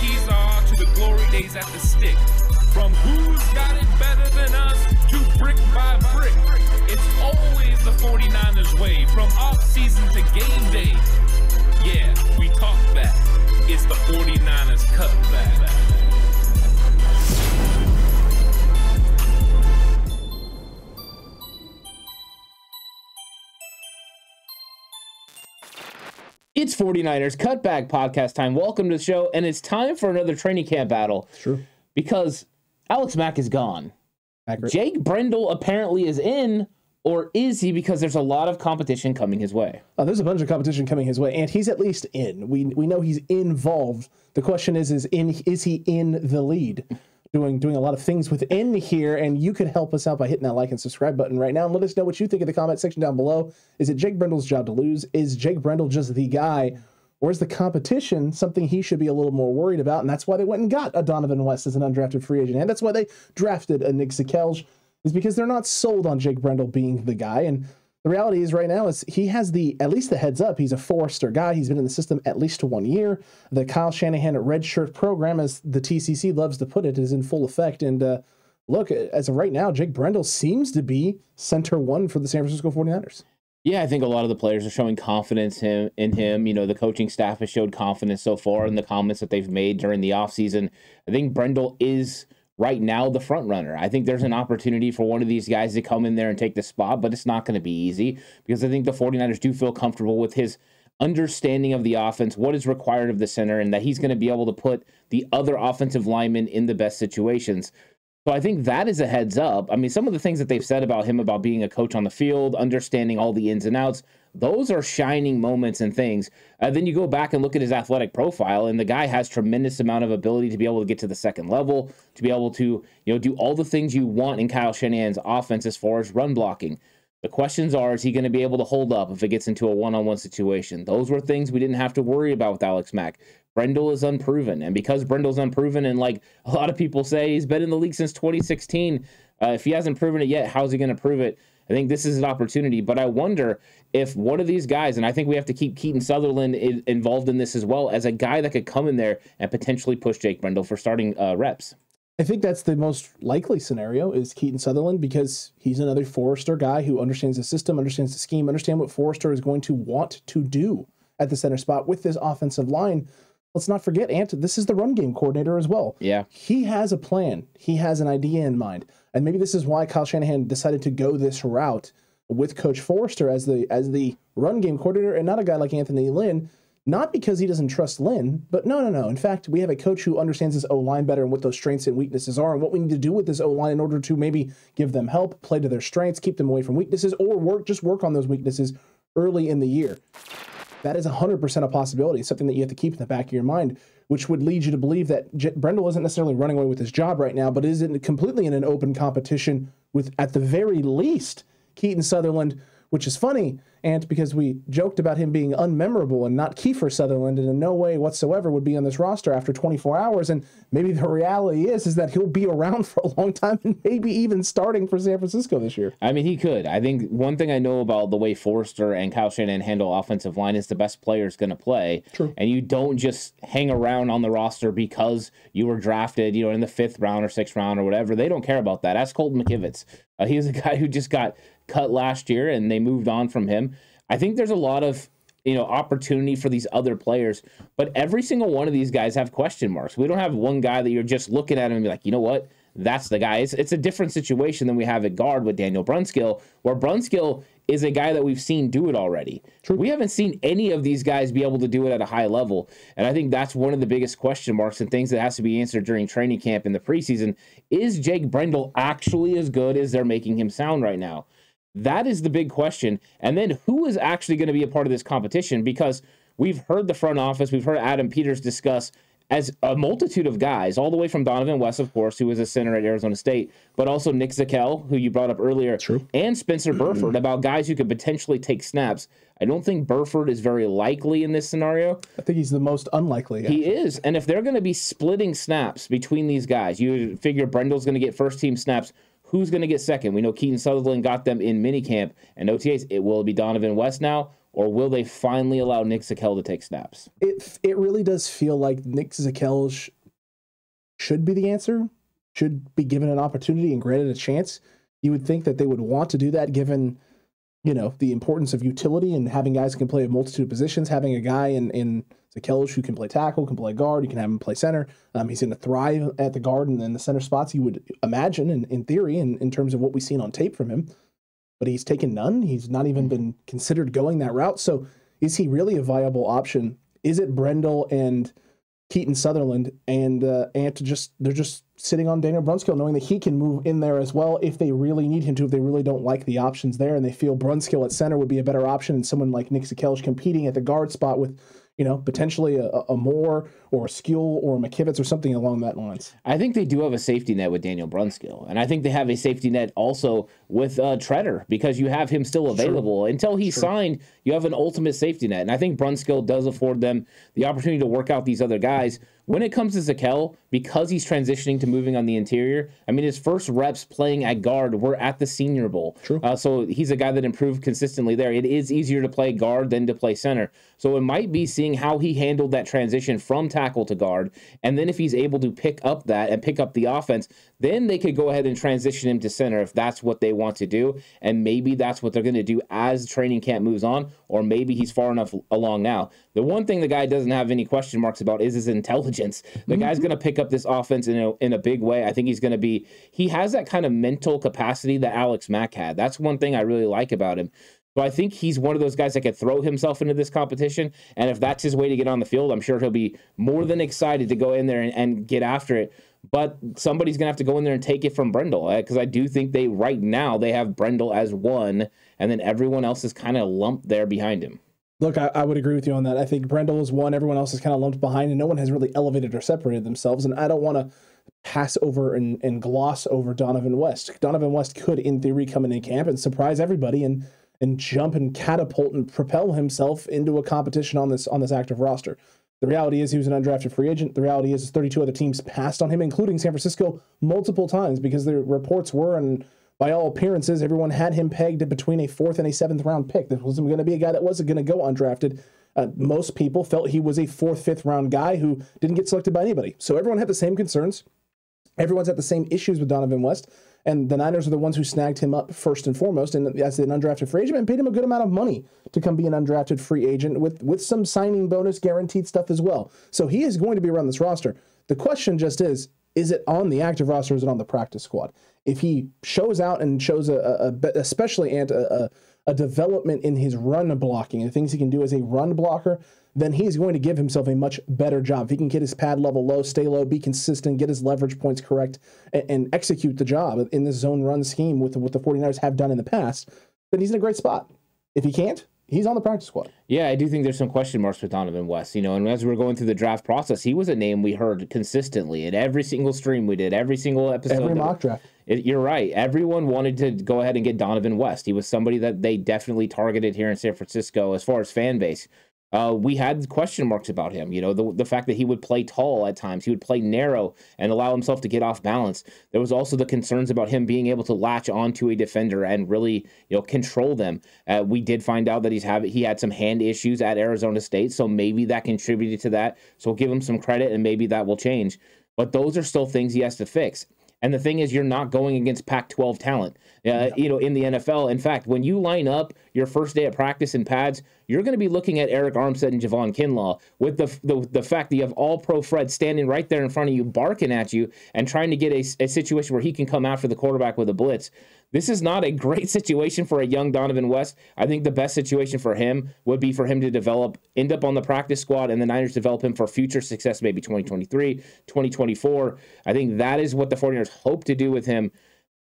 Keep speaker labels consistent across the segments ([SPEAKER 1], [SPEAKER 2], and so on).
[SPEAKER 1] keys are to the glory days at the stick. From who's got it better than us to brick by brick. It's always the 49ers way, from off-season to game day. Yeah, we talk back. It's the 49ers Cutback.
[SPEAKER 2] It's 49ers Cutback Podcast time. Welcome to the show, and it's time for another training camp battle.
[SPEAKER 3] True.
[SPEAKER 2] Because Alex Mack is gone.
[SPEAKER 3] Accurate.
[SPEAKER 2] Jake Brendel apparently is in, or is he? Because there's a lot of competition coming his way.
[SPEAKER 3] There's a bunch of competition coming his way, and he's at least in. We know he's involved. The question is he in the lead? Doing a lot of things within here, and you could help us out by hitting that like and subscribe button right now, and let us know what you think in the comment section down below. Is it Jake Brendel's job to lose? Is Jake Brendel just the guy? Or is the competition something he should be a little more worried about? And that's why they went and got a Donhovan West as an undrafted free agent. And that's why they drafted a Nick Zekelj, is because they're not sold on Jake Brendel being the guy. And the reality is right now is he has at least the heads up. He's a four-star guy. He's been in the system at least 1 year. The Kyle Shanahan red shirt program, as the TCC loves to put it, is in full effect. And look, as of right now, Jake Brendel seems to be center one for the San Francisco 49ers.
[SPEAKER 2] Yeah, I think a lot of the players are showing confidence in him. You know, the coaching staff has showed confidence so far in the comments that they've made during the offseason. I think Brendel is right now the front runner. I think there's an opportunity for one of these guys to come in there and take the spot, but it's not going to be easy because I think the 49ers do feel comfortable with his understanding of the offense, what is required of the center, and that he's going to be able to put the other offensive linemen in the best situations. So I think that is a heads up. I mean, some of the things that they've said about him, about being a coach on the field, understanding all the ins and outs, those are shining moments and things. Then you go back and look at his athletic profile, and the guy has tremendous amount of ability to be able to get to the second level, to be able to, do all the things you want in Kyle Shanahan's offense as far as run blocking. The questions are, is he going to be able to hold up if it gets into a one-on-one situation? Those were things we didn't have to worry about with Alex Mack. Brendel is unproven, and because Brendel's unproven, and like a lot of people say, he's been in the league since 2016. If he hasn't proven it yet, how's he going to prove it? I think this is an opportunity, but I wonder if one of these guys, and I think we have to keep Keaton Sutherland involved in this as well, as a guy that could come in there and potentially push Jake Brendel for starting reps.
[SPEAKER 3] I think that's the most likely scenario is Keaton Sutherland, because he's another four-star guy who understands the system, understands the scheme, understands what Forrester is going to want to do at the center spot with this offensive line. Let's not forget, Ant, this is the run game coordinator as well.
[SPEAKER 2] Yeah.
[SPEAKER 3] He has a plan. He has an idea in mind. And maybe this is why Kyle Shanahan decided to go this route with Coach Forrester as the run game coordinator, and not a guy like Anthony Lynn, not because he doesn't trust Lynn, but no. In fact, we have a coach who understands his O-line better and what those strengths and weaknesses are and what we need to do with this O-line in order to maybe give them help, play to their strengths, keep them away from weaknesses, or work on those weaknesses early in the year. That is 100% a possibility, something that you have to keep in the back of your mind, which would lead you to believe that Brendel isn't necessarily running away with his job right now, but is completely in an open competition with, at the very least, Keaton Sutherland, which is funny, and because we joked about him being unmemorable and not Kiefer Sutherland, and in no way whatsoever would be on this roster after 24 hours, and maybe the reality is that he'll be around for a long time and maybe even starting for San Francisco this year.
[SPEAKER 2] I mean, he could. I think one thing I know about the way Forrester and Kyle Shanahan handle offensive line is the best player is going to play.
[SPEAKER 3] True.
[SPEAKER 2] And you don't just hang around on the roster because you were drafted, in the 5th round or 6th round or whatever. They don't care about that. Ask Colton McKivitz. He's a guy who just got cut last year and they moved on from him. I think there's a lot of opportunity for these other players, but every single one of these guys have question marks. We don't have one guy that you're just looking at him and be like, you know what, that's the guy. It's a different situation than we have at guard with Daniel Brunskill, where Brunskill is a guy that we've seen do it already.
[SPEAKER 3] True.
[SPEAKER 2] We haven't seen any of these guys be able to do it at a high level, and I think that's one of the biggest question marks and things that has to be answered during training camp in the preseason. Is Jake Brendel actually as good as they're making him sound right now? That is the big question. And then who is actually going to be a part of this competition? Because we've heard the front office, we've heard Adam Peters discuss as a multitude of guys, all the way from Donhovan West, of course, who was a center at Arizona State, but also Nick Zekelj, who you brought up earlier,
[SPEAKER 3] True.
[SPEAKER 2] And Spencer Burford, about guys who could potentially take snaps. I don't think Burford is very likely in this scenario.
[SPEAKER 3] I think he's the most unlikely.
[SPEAKER 2] He is. And if they're going to be splitting snaps between these guys, you figure Brendel's going to get first-team snaps. Who's going to get second? We know Keaton Sutherland got them in minicamp and OTAs. Will it be Donhovan West now? or will they finally allow Nick Zekelj to take snaps?
[SPEAKER 3] It really does feel like Nick Zekelj should be the answer, should be given an opportunity and granted a chance. You would think that they would want to do that given, the importance of utility and having guys who can play a multitude of positions, having a guy in Zekelj who can play tackle, can play guard, you can have him play center. He's going to thrive at the guard and in the center spots, you would imagine, in theory, in terms of what we've seen on tape from him. But he's taken none. He's not even been considered going that route. So is he really a viable option? Is it Brendel and Keaton Sutherland and they're just sitting on Daniel Brunskill, knowing that he can move in there as well if they really need him to, if they really don't like the options there and they feel Brunskill at center would be a better option and someone like Nick Zekelj competing at the guard spot with, potentially a Moore or a Skule or a McKivitz or something along that lines.
[SPEAKER 2] I think they do have a safety net with Daniel Brunskill, and I think they have a safety net also with Treader because you have him still available. Until he's signed, you have an ultimate safety net, and I think Brunskill does afford them the opportunity to work out these other guys. When it comes to Zekelj, because he's transitioning to moving on the interior, I mean, his first reps playing at guard were at the Senior Bowl. So he's a guy that improved consistently there. It is easier to play guard than to play center. So it might be seeing how he handled that transition from tackle to guard. And then if he's able to pick up that and pick up the offense, then they could go ahead and transition him to center if that's what they want to do. And maybe that's what they're going to do as training camp moves on, or maybe he's far enough along now. The one thing the guy doesn't have any question marks about is his intelligence. The guy's going to pick up this offense in a big way. I think he has that kind of mental capacity that Alex Mack had. That's one thing I really like about him. So I think he's one of those guys that could throw himself into this competition. And if that's his way to get on the field, I'm sure he'll be more than excited to go in there and get after it. But somebody's going to have to go in there and take it from Brendel, because I do think right now they have Brendel as one, and then everyone else is kind of lumped there behind him.
[SPEAKER 3] Look, I would agree with you on that. I think Brendel is one, everyone else is kind of lumped behind, and no one has really elevated or separated themselves. And I don't want to pass over and gloss over Donhovan West. Donhovan West could, in theory, come in camp and surprise everybody and jump and catapult and propel himself into a competition on this active roster. The reality is he was an undrafted free agent. The reality is 32 other teams passed on him, including San Francisco, multiple times because the reports were, and by all appearances, everyone had him pegged between a 4th and a 7th round pick. This wasn't going to be a guy that wasn't going to go undrafted. Most people felt he was a 4th, 5th round guy who didn't get selected by anybody. So everyone had the same concerns. Everyone's had the same issues with Donhovan West. And the Niners are the ones who snagged him up first and foremost and as an undrafted free agent and paid him a good amount of money to come be an undrafted free agent with some signing bonus guaranteed stuff as well. So he is going to be around this roster. The question just is it on the active roster or is it on the practice squad? If he shows out and shows especially a development in his run blocking and things he can do as a run blocker, then he's going to give himself a much better job. If he can get his pad level low, stay low, be consistent, get his leverage points correct, and execute the job in this zone run scheme with what the 49ers have done in the past, then he's in a great spot. If he can't, he's on the practice squad.
[SPEAKER 2] Yeah, I do think there's some question marks with Donhovan West. And as we're going through the draft process, he was a name we heard consistently in every single stream we did, every single episode.
[SPEAKER 3] Every mock draft.
[SPEAKER 2] You're right. Everyone wanted to go ahead and get Donhovan West. He was somebody that they definitely targeted here in San Francisco as far as fan base. We had question marks about him. The fact that he would play tall at times, he would play narrow and allow himself to get off balance. There was also the concerns about him being able to latch onto a defender and really, control them. We did find out that he had some hand issues at Arizona State, so maybe that contributed to that. So we'll give him some credit, and maybe that will change. But those are still things he has to fix. And the thing is, you're not going against Pac-12 talent, in the NFL. In fact, when you line up your first day at practice in pads, you're going to be looking at Eric Armstead and Javon Kinlaw with the fact that you have all-pro Fred standing right there in front of you, barking at you and trying to get a situation where he can come after the quarterback with a blitz. This is not a great situation for a young Donhovan West. I think the best situation for him would be for him to end up on the practice squad, and the Niners develop him for future success, maybe 2023, 2024. I think that is what the 49ers hope to do with him.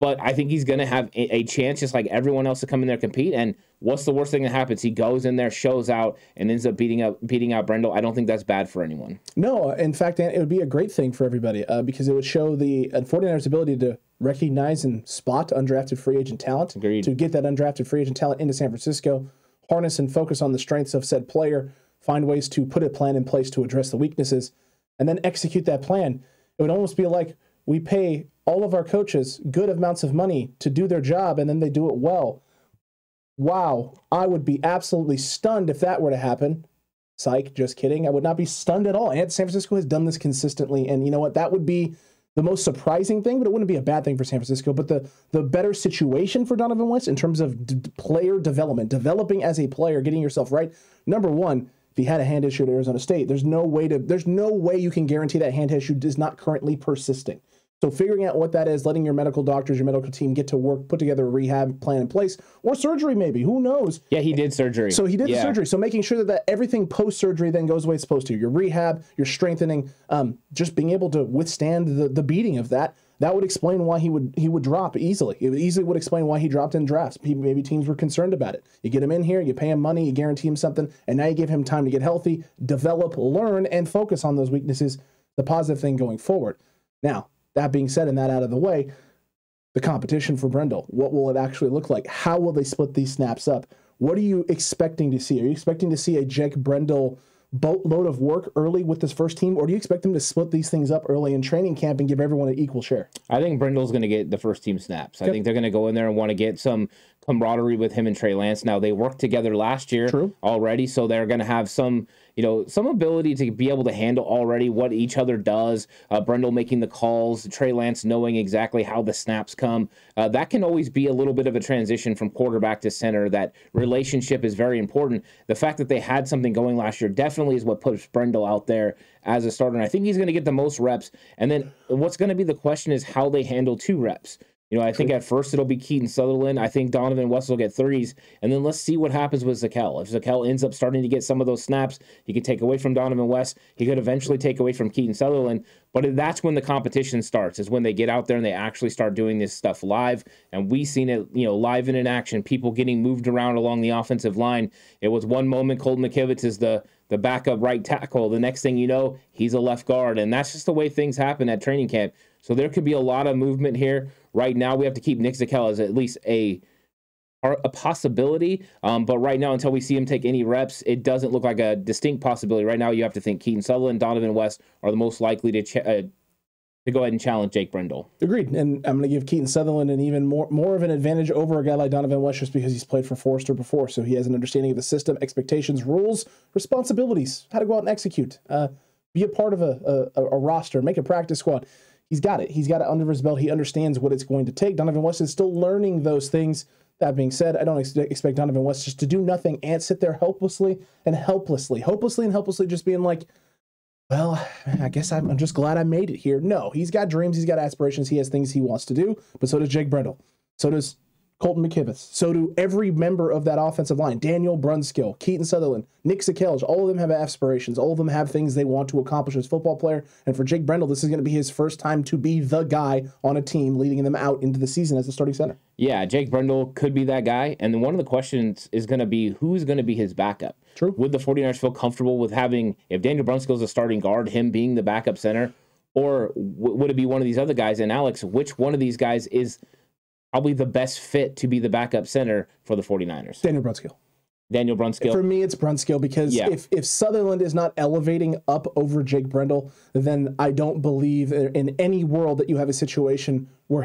[SPEAKER 2] But I think he's going to have a chance, just like everyone else, to come in there and compete. And what's the worst thing that happens? He goes in there, shows out, and ends up beating out Brendel. I don't think that's bad for anyone.
[SPEAKER 3] No, in fact, it would be a great thing for everybody because it would show the 49ers' ability to recognize and spot undrafted free agent talent.
[SPEAKER 2] Agreed.
[SPEAKER 3] To get that undrafted free agent talent into San Francisco, harness and focus on the strengths of said player, find ways to put a plan in place to address the weaknesses, and then execute that plan. It would almost be like we pay all of our coaches good amounts of money to do their job, and then they do it well. wow, I would be absolutely stunned if that were to happen. Psych, just kidding. I would not be stunned at all. And San Francisco has done this consistently. And you know what? That would be the most surprising thing, but it wouldn't be a bad thing for San Francisco. But the better situation for Donhovan West in terms of player development, developing as a player, getting yourself right. Number one, if he had a hand issue at Arizona State, there's no way you can guarantee that hand issue is not currently persisting. So figuring out what that is, letting your medical doctors, your medical team get to work, put together a rehab plan in place, or surgery maybe, who knows?
[SPEAKER 2] Yeah, he did surgery.
[SPEAKER 3] So he did the surgery. So making sure that everything post-surgery then goes the way it's supposed to. Your rehab, your strengthening, just being able to withstand the beating of that would explain why he would drop easily. It easily would explain why he dropped in drafts. Maybe teams were concerned about it. You get him in here, you pay him money, you guarantee him something, and now you give him time to get healthy, develop, learn, and focus on those weaknesses, the positive thing going forward. Now, that being said, and that out of the way, the competition for Brendel, what will it actually look like? How will they split these snaps up? What are you expecting to see? Are you expecting to see a Jake Brendel boatload of work early with this first team, or do you expect them to split these things up early in training camp and give everyone an equal share?
[SPEAKER 2] I think Brendel's going to get the first team snaps. I think they're going to go in there and want to get some camaraderie with him and Trey Lance. Now, they worked together last year already, so they're going to have some ability to be able to handle already what each other does. Brendel making the calls, Trey Lance knowing exactly how the snaps come. That can always be a little bit of a transition from quarterback to center. That relationship is very important. The fact that they had something going last year definitely is what puts Brendel out there as a starter. And I think he's going to get the most reps. And then what's going to be the question is how they handle 2 reps. I think at first it'll be Keaton Sutherland. I think Donhovan West will get 30s. And then let's see what happens with Zekelj. If Zekelj ends up starting to get some of those snaps, he could take away from Donhovan West. He could eventually take away from Keaton Sutherland. But that's when the competition starts, is when they get out there and they actually start doing this stuff live. And we've seen it, live and in action, people getting moved around along the offensive line. It was one moment Colton McKivitz is the backup right tackle. The next thing you know, he's a left guard. And that's just the way things happen at training camp. So there could be a lot of movement here. Right now, we have to keep Nick Zekelj as at least a possibility. But right now, until we see him take any reps, it doesn't look like a distinct possibility. Right now, you have to think Keaton Sutherland, Donhovan West are the most likely to go ahead and challenge Jake Brendel.
[SPEAKER 3] Agreed. And I'm going to give Keaton Sutherland an even more of an advantage over a guy like Donhovan West just because he's played for Forrester before. So he has an understanding of the system, expectations, rules, responsibilities, how to go out and execute, be a part of a roster, make a practice squad. He's got it. He's got it under his belt. He understands what it's going to take. Donhovan West is still learning those things. That being said, I don't expect Donhovan West just to do nothing and sit there hopelessly just being like, well, I guess I'm just glad I made it here. No, he's got dreams. He's got aspirations. He has things he wants to do, but so does Jake Brendel. So does Colton McKivitz. So do every member of that offensive line. Daniel Brunskill, Keaton Sutherland, Nick Zekelj. All of them have aspirations. All of them have things they want to accomplish as a football player. And for Jake Brendel, this is going to be his first time to be the guy on a team leading them out into the season as the starting center.
[SPEAKER 2] Yeah, Jake Brendel could be that guy. And then one of the questions is going to be who's going to be his backup.
[SPEAKER 3] True.
[SPEAKER 2] Would the 49ers feel comfortable with having, if Daniel Brunskill is a starting guard, him being the backup center? Or would it be one of these other guys? And Alex, which one of these guys is probably the best fit to be the backup center for the 49ers?
[SPEAKER 3] Daniel Brunskill.
[SPEAKER 2] Daniel Brunskill.
[SPEAKER 3] For me, it's Brunskill because if Sutherland is not elevating up over Jake Brendel, then I don't believe in any world that you have a situation where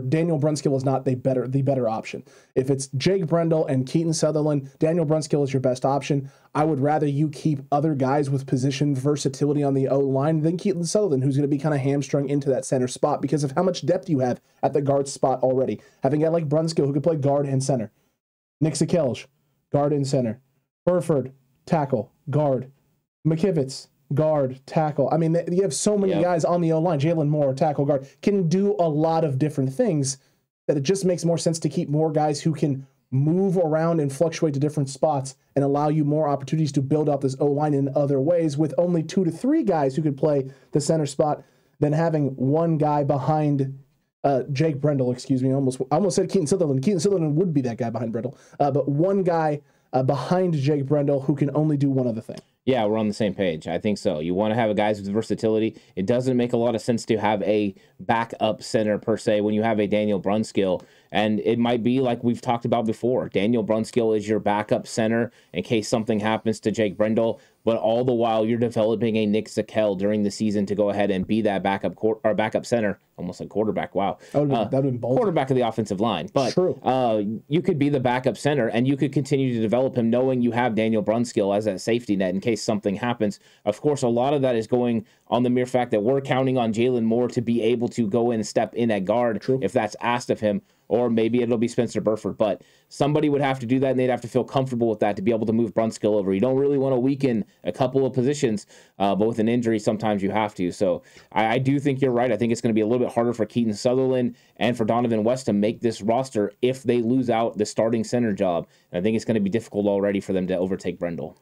[SPEAKER 3] Daniel Brunskill is not the better option. If it's Jake Brendel and Keaton Sutherland, Daniel Brunskill is your best option. I would rather you keep other guys with position versatility on the O-line than Keaton Sutherland, who's going to be kind of hamstrung into that center spot because of how much depth you have at the guard spot already. Having a guy like Brunskill who could play guard and center. Nick Zekelj, guard and center. Burford, tackle, guard. McKivitz, guard, tackle. I mean, you have so many guys on the O-line. Jalen Moore, tackle, guard, can do a lot of different things that it just makes more sense to keep more guys who can move around and fluctuate to different spots and allow you more opportunities to build out this O-line in other ways with only 2 to 3 guys who could play the center spot than having one guy behind Jake Brendel, excuse me. I almost said Keaton Sutherland. Keaton Sutherland would be that guy behind Brendel. But one guy behind Jake Brendel who can only do one other thing.
[SPEAKER 2] Yeah, we're on the same page. I think so. You want to have a guys with versatility. It doesn't make a lot of sense to have a backup center per se when you have a Daniel Brunskill. And it might be like we've talked about before. Daniel Brunskill is your backup center in case something happens to Jake Brendel. but all the while you're developing a Nick Zekelj during the season to go ahead and be that backup center, almost like quarterback. Wow.
[SPEAKER 3] That would have been bold.
[SPEAKER 2] Quarterback of the offensive line. But
[SPEAKER 3] True.
[SPEAKER 2] You could be the backup center, and you could continue to develop him knowing you have Daniel Brunskill as that safety net in case something happens. Of course, a lot of that is going on the mere fact that we're counting on Jalen Moore to be able to go in and step in at guard if that's asked of him, or maybe it'll be Spencer Burford. But somebody would have to do that, and they'd have to feel comfortable with that to be able to move Brunskill over. You don't really want to weaken a couple of positions, but with an injury, sometimes you have to. So I do think you're right. I think it's going to be a little bit harder for Keaton Sutherland and for Donhovan West to make this roster if they lose out the starting center job. And I think it's going to be difficult already for them to overtake Brendel.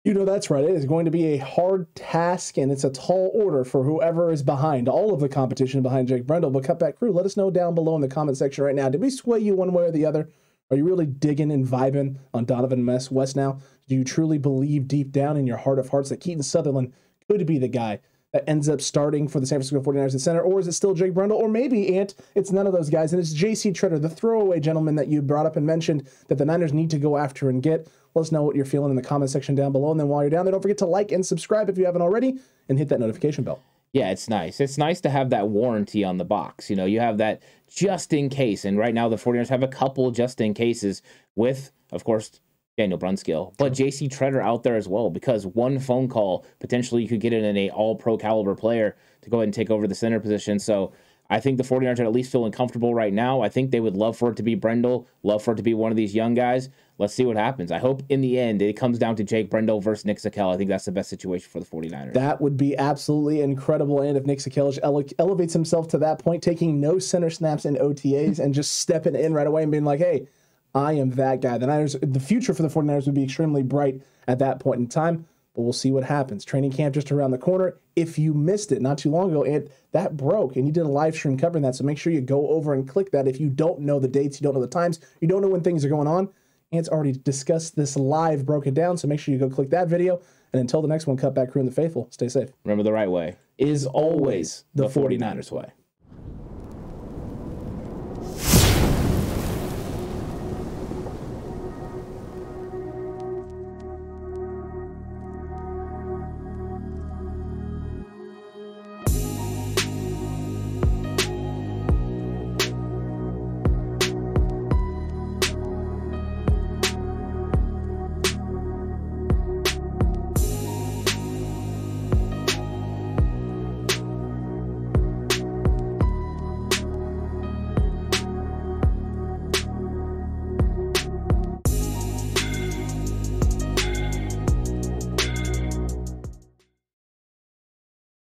[SPEAKER 3] You know, that's right. It is going to be a hard task, and it's a tall order for whoever is behind all of the competition behind Jake Brendel. But Cutback Crew, let us know down below in the comment section right now. Did we sway you one way or the other? Are you really digging and vibing on Donhovan West now? Do you truly believe deep down in your heart of hearts that Keaton Sutherland could be the guy that ends up starting for the San Francisco 49ers at center? Or is it still Jake Brendel? Or maybe, Ant, it's none of those guys, and it's J.C. Tretter, the throwaway gentleman that you brought up and mentioned that the Niners need to go after and get. Let us know what you're feeling in the comment section down below. And then while you're down there, don't forget to like and subscribe if you haven't already, and hit that notification bell.
[SPEAKER 2] Yeah, it's nice. It's nice to have that warranty on the box. You know, you have that just in case. And right now the 49ers have a couple just in cases with, of course, Daniel Brunskill, but J.C. Tretter out there as well, because one phone call, potentially you could get in an all-pro caliber player to go ahead and take over the center position. So I think the 49ers are at least feeling comfortable right now. I think they would love for it to be Brendel, love for it to be one of these young guys. Let's see what happens. I hope in the end it comes down to Jake Brendel versus Nick Zekelj. I think that's the best situation for the 49ers.
[SPEAKER 3] That would be absolutely incredible. And if Nick Zekelj elevates himself to that point, taking no center snaps in OTAs and just stepping in right away and being like, hey, I am that guy. The future for the 49ers would be extremely bright at that point in time, but we'll see what happens. Training camp just around the corner. If you missed it not too long ago, and that broke, and you did a live stream covering that, so make sure you go over and click that. If you don't know the dates, you don't know the times, you don't know when things are going on, Ant's already discussed this live, broken down, so make sure you go click that video. And until the next one, Cutback Crew and the Faithful, stay safe.
[SPEAKER 2] Remember, the right way is always the 49ers way.